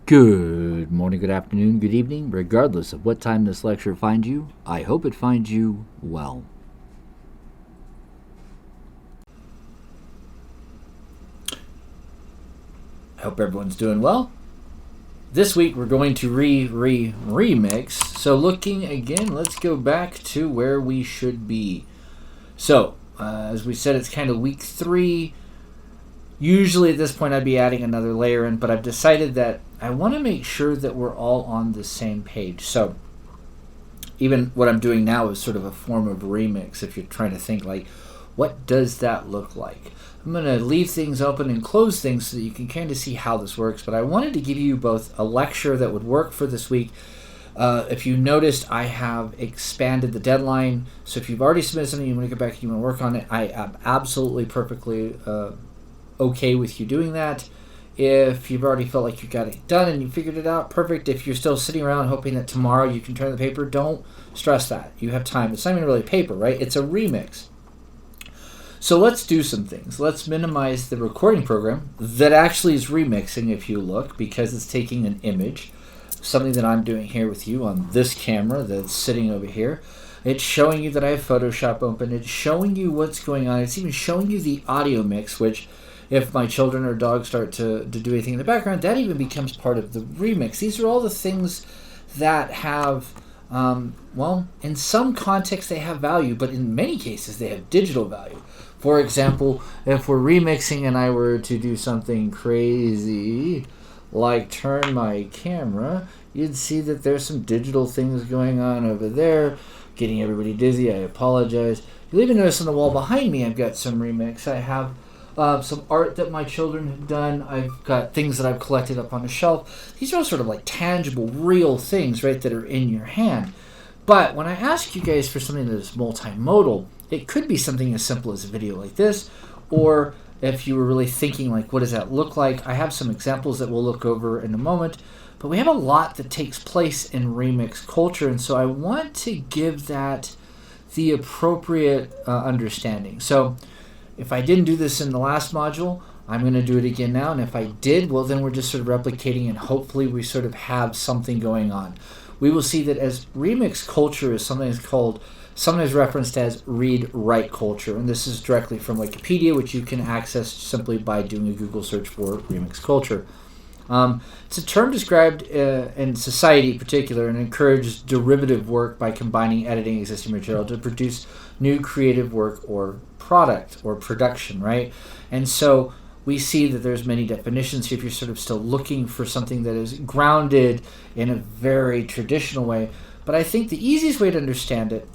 Good morning, good afternoon, good evening, regardless of what time this lecture finds you. I hope it finds you well. I hope everyone's doing well. This week we're going to remix. So looking again, let's go back to where we should be. So, as we said, it's kind of week 3. Usually at this point I'd be adding another layer in, but I've decided that I want to make sure that we're all on the same page. So even what I'm doing now is sort of a form of remix if you're trying to think like, what does that look like? I'm going to leave things open and close things so that you can kind of see how this works, but I wanted to give you both a lecture that would work for this week. If you noticed, I have expanded the deadline, so if you've already submitted something, you want to go back and you want to work on it, I am absolutely perfectly okay with you doing that. If you've already felt like you got it done and you figured it out, perfect. If you're still sitting around hoping that tomorrow you can turn the paper, don't stress that. You have time. It's not even really paper, right? It's a remix. So let's do some things. Let's minimize the recording program that actually is remixing, if you look, because it's taking an image, something that I'm doing here with you on this camera that's sitting over here. It's showing you that I have Photoshop open. It's showing you what's going on. It's even showing you the audio mix, which if my children or dogs start to do anything in the background, that even becomes part of the remix. These are all the things that have, well, in some contexts they have value, but in many cases they have digital value. For example, if we're remixing and I were to do something crazy, like turn my camera, you'd see that there's some digital things going on over there, getting everybody dizzy. I apologize. You'll even notice on the wall behind me I've got some remix. I have some art that my children have done. I've got things that I've collected up on a shelf. These are all sort of like tangible, real things, right, that are in your hand. But when I ask you guys for something that is multimodal, it could be something as simple as a video like this, or if you were really thinking like, what does that look like? I have some examples that we'll look over in a moment, but we have a lot that takes place in remix culture, and so I want to give that the appropriate understanding. So if I didn't do this in the last module, I'm going to do it again now, and if I did, well, then we're just sort of replicating, and hopefully we sort of have something going on. We will see that as remix culture is sometimes called, sometimes referenced as read-write culture, and this is directly from Wikipedia, which you can access simply by doing a Google search for remix culture. It's a term described in society in particular and encourages derivative work by combining editing existing material to produce new creative work or product or production, right? And so we see that there's many definitions here if you're sort of still looking for something that is grounded in a very traditional way. But I think the easiest way to understand it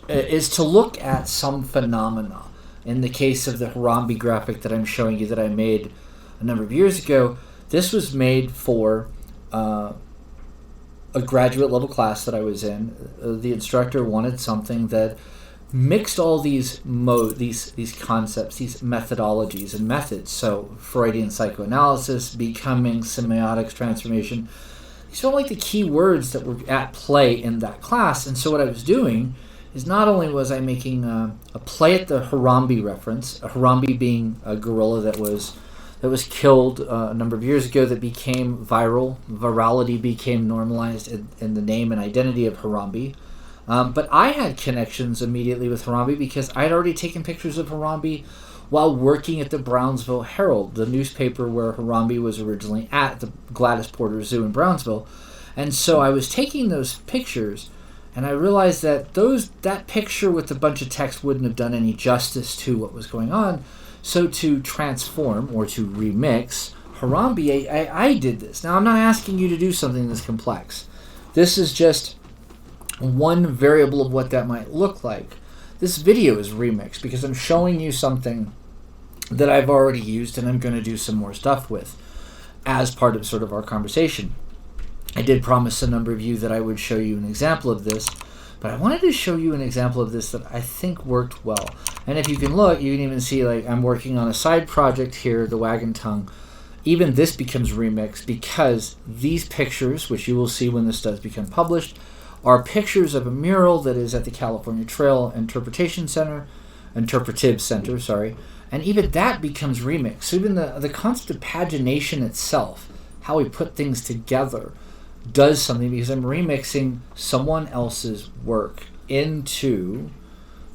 is to look at some phenomena. In the case of the Harambe graphic that I'm showing you that I made a number of years ago, this was made for a graduate level class that I was in. The instructor wanted something that mixed all these these concepts, these methodologies and methods. So Freudian psychoanalysis, becoming, semiotics, transformation. These are all like the key words that were at play in that class. And so what I was doing is not only was I making a play at the Harambe reference, Harambe being a gorilla that was killed a number of years ago that became viral. Virality became normalized in the name and identity of Harambe. But I had connections immediately with Harambe because I had already taken pictures of Harambe while working at the Brownsville Herald, the newspaper where Harambe was originally at the Gladys Porter Zoo in Brownsville. And so I was taking those pictures, and I realized that that picture with a bunch of text wouldn't have done any justice to what was going on. So to transform or to remix Harambe, I did this. Now I'm not asking you to do something that's complex. This is just one variable of what that might look like. This video is remixed because I'm showing you something that I've already used and I'm going to do some more stuff with as part of sort of our conversation. I did promise a number of you that I would show you an example of this, but I wanted to show you an example of this that I think worked well. And if you can look, you can even see like I'm working on a side project here, the Wagon Tongue. Even this becomes remixed because these pictures, which you will see when this does become published, are pictures of a mural that is at the California Trail Interpretive Center, and even that becomes remixed. So even the concept of pagination itself how we put things together does something, because I'm remixing someone else's work into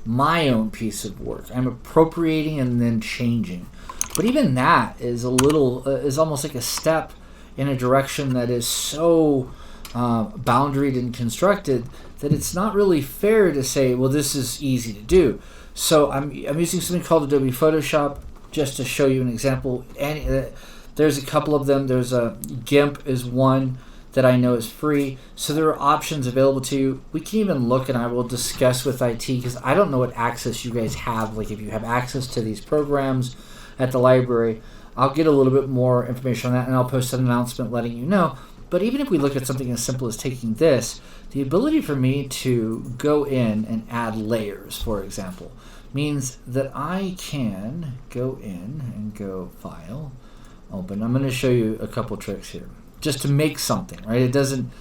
my own piece of work. I'm appropriating and then changing. But even that is a little, is almost like a step in a direction that is so boundaried and constructed that it's not really fair to say, well, this is easy to do. So I'm using something called Adobe Photoshop just to show you an example. And there's a couple of them. There's a GIMP is one that I know is free. So there are options available to you. We can even look, and I will discuss with IT, because I don't know what access you guys have. Like if you have access to these programs at the library, I'll get a little bit more information on that, and I'll post an announcement letting you know. But even if we look at something as simple as taking this, the ability for me to go in and add layers, for example, means that I can go in and go File, Open. I'm going to show you a couple tricks here, just to make something, right? It doesn't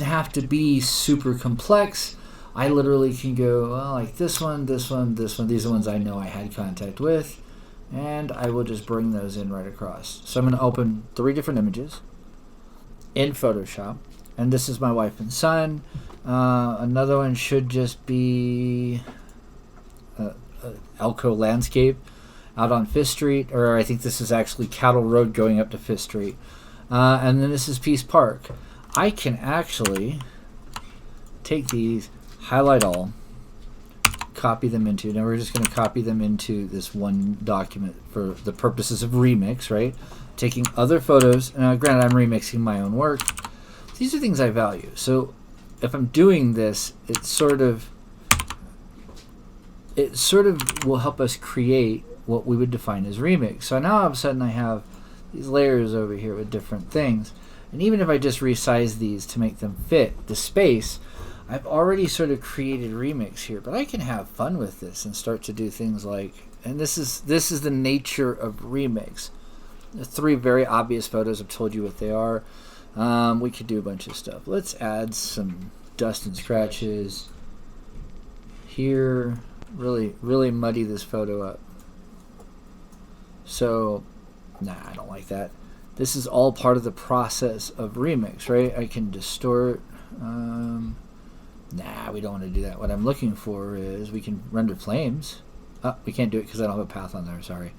have to be super complex. I literally can go, well, like this one, this one, this one. These are the ones I know I had contact with, and I will just bring those in right across. So I'm going to open 3 different images in Photoshop, and this is my wife and son. Another one should just be Elko landscape out on Fifth Street, or I think this is actually Cattle Road going up to Fifth Street. And then this is Peace Park. I can actually take these, highlight all, copy them into, now we're just going to copy them into this one document for the purposes of remix, right? Taking other photos, granted I'm remixing my own work. These are things I value. So if I'm doing this, it sort of will help us create what we would define as remix. So now all of a sudden I have these layers over here with different things. And even if I just resize these to make them fit the space, I've already sort of created remix here. But I can have fun with this and start to do things like, and this is the nature of remix. The 3 very obvious photos, I've told you what they are. We could do a bunch of stuff. Let's add some dust and scratches here. Really muddy this photo up. So, nah, I don't like that. This is all part of the process of remix, right? I can distort. Nah, we don't want to do that. What I'm looking for is we can render flames. Oh, we can't do it because I don't have a path on there, sorry.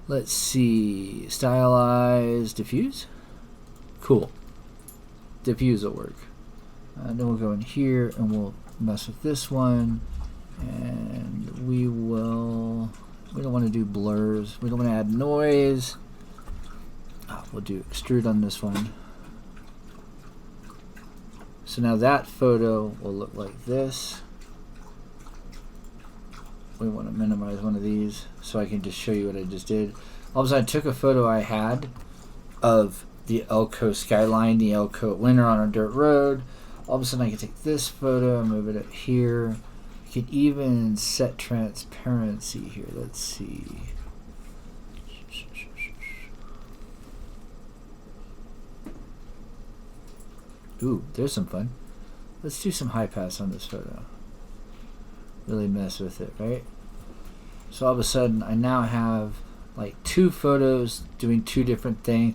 Let's see, stylize, diffuse. Cool. Diffuse will work. Then we'll go in here and we'll mess with this one. And we don't want to do blurs. We don't want to add noise. We'll do extrude on this one. So now that photo will look like this. We want to minimize one of these so I can just show you what I just did. All of a sudden I took a photo I had of the Elko skyline, the Elko winter on a dirt road. All of a sudden I can take this photo and move it up here. I can even set transparency here. Let's see. Ooh, there's some fun. Let's do some high pass on this photo. Really mess with it, right? So all of a sudden I now have like 2 photos doing 2 different things.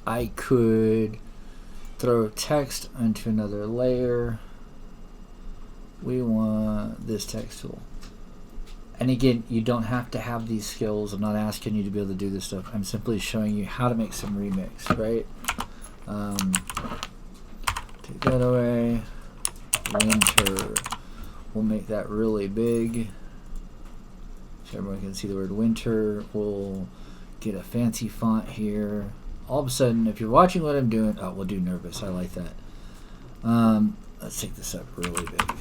I could throw text onto another layer. We want this text tool. And again, you don't have to have these skills. I'm not asking you to be able to do this stuff. I'm simply showing you how to make some remix, right? Take that away. Winter. We'll make that really big so everyone can see the word winter. We'll get a fancy font here. All of a sudden, if you're watching what I'm doing, we'll do nervous. I like that. Let's take this up really big.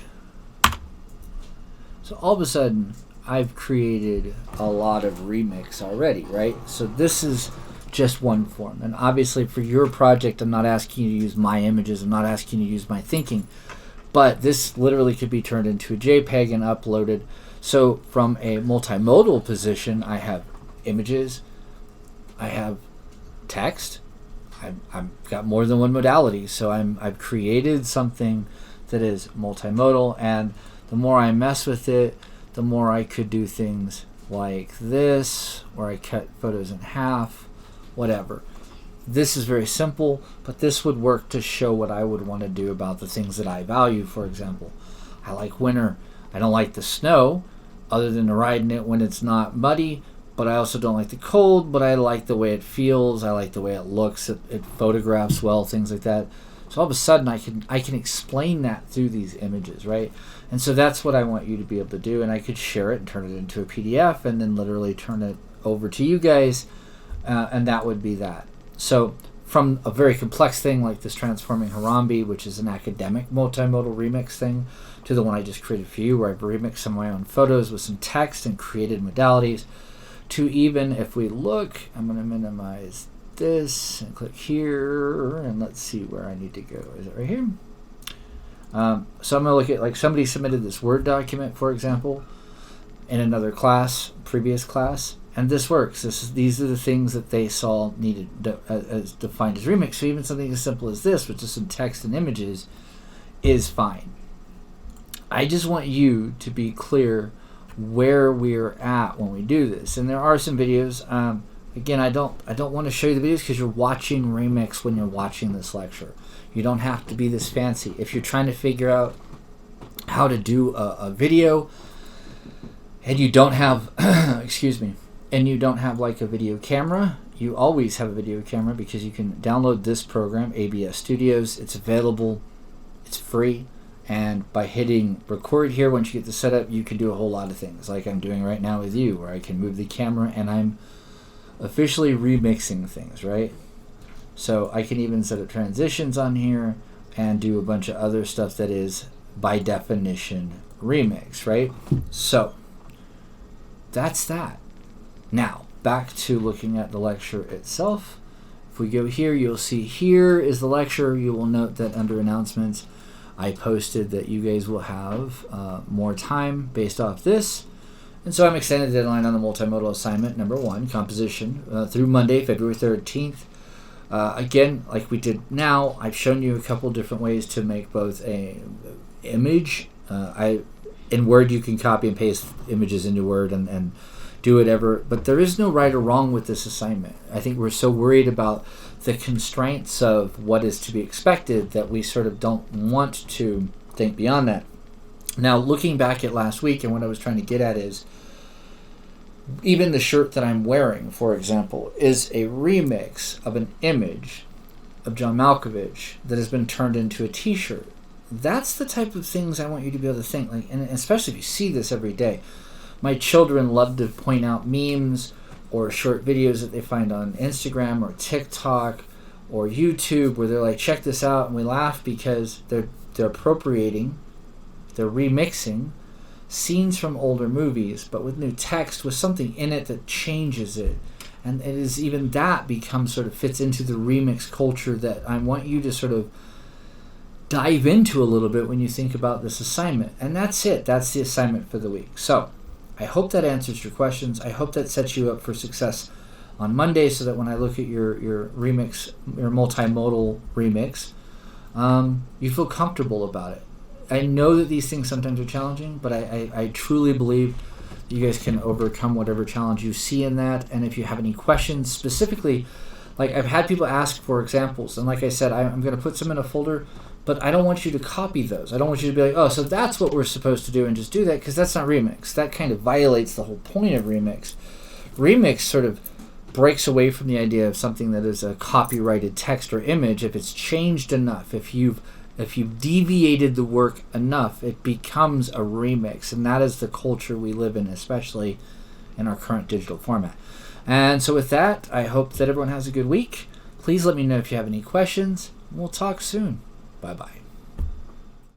So all of a sudden, I've created a lot of remix already, right? So this is just one form. And obviously for your project, I'm not asking you to use my images. I'm not asking you to use my thinking. But this literally could be turned into a JPEG and uploaded. So from a multimodal position, I have images, I have text, I've got more than one modality. So I've created something that is multimodal, and the more I mess with it, the more I could do things like this, where I cut photos in half, whatever. This is very simple, but this would work to show what I would want to do about the things that I value. For example, I like winter. I don't like the snow, other than to ride in it when it's not muddy, but I also don't like the cold, but I like the way it feels. I like the way it looks. It photographs well, things like that. So all of a sudden I can explain that through these images, right? And so that's what I want you to be able to do, and I could share it and turn it into a PDF and then literally turn it over to you guys, and that would be that. So from a very complex thing like this Transforming Harambe, which is an academic multimodal remix thing, to the one I just created for you, where I've remixed some of my own photos with some text and created modalities, to even, if we look, I'm going to minimize this and click here, and let's see where I need to go. Is it right here? So I'm going to look at, like, somebody submitted this Word document, for example, in another class, previous class, and this works. These are the things that they saw needed as defined as remix. So even something as simple as this, with just some text and images, is fine. I just want you to be clear where we're at when we do this. And there are some videos. Again, I don't want to show you the videos because you're watching remix when you're watching this lecture. You don't have to be this fancy. If you're trying to figure out how to do a video and you don't have, excuse me, and you don't have like a video camera, you always have a video camera because you can download this program, ABS Studios. It's available. It's free. And by hitting record here, once you get the setup, you can do a whole lot of things like I'm doing right now with you, where I can move the camera and I'm officially remixing things, right? So I can even set up transitions on here and do a bunch of other stuff that is by definition remix, right? So that's that. Now back to looking at the lecture itself. If we go here, you'll see here is the lecture. You will note that under announcements, I posted that you guys will have more time based off this. And so I'm extending the deadline on the multimodal assignment number 1, composition, through Monday, February 13th. Again, like we did now, I've shown you a couple different ways to make both a image. In Word, you can copy and paste images into Word and do whatever. But there is no right or wrong with this assignment. I think we're so worried about the constraints of what is to be expected that we sort of don't want to think beyond that. Now, looking back at last week, and what I was trying to get at is, even the shirt that I'm wearing, for example, is a remix of an image of John Malkovich that has been turned into a t-shirt. That's the type of things I want you to be able to think, like, and especially if you see this every day. My children love to point out memes or short videos that they find on Instagram or TikTok or YouTube where they're like, check this out, and we laugh because they're appropriating, they're remixing scenes from older movies, but with new text, with something in it that changes it. And it is even that becomes sort of fits into the remix culture that I want you to sort of dive into a little bit when you think about this assignment. And that's it. That's the assignment for the week. So I hope that answers your questions. I hope that sets you up for success on Monday so that when I look at your remix, your multimodal remix, you feel comfortable about it. I know that these things sometimes are challenging, but I truly believe you guys can overcome whatever challenge you see in that. And if you have any questions specifically, like I've had people ask for examples, and like I said, I'm going to put some in a folder, but I don't want you to copy those. I don't want you to be like, oh, so that's what we're supposed to do and just do that, because that's not remix. That kind of violates the whole point of remix. Remix sort of breaks away from the idea of something that is a copyrighted text or image. If it's changed enough, if you've deviated the work enough, it becomes a remix, and that is the culture we live in, especially in our current digital format. And so with that, I hope that everyone has a good week. Please let me know if you have any questions. We'll talk soon. Bye-bye.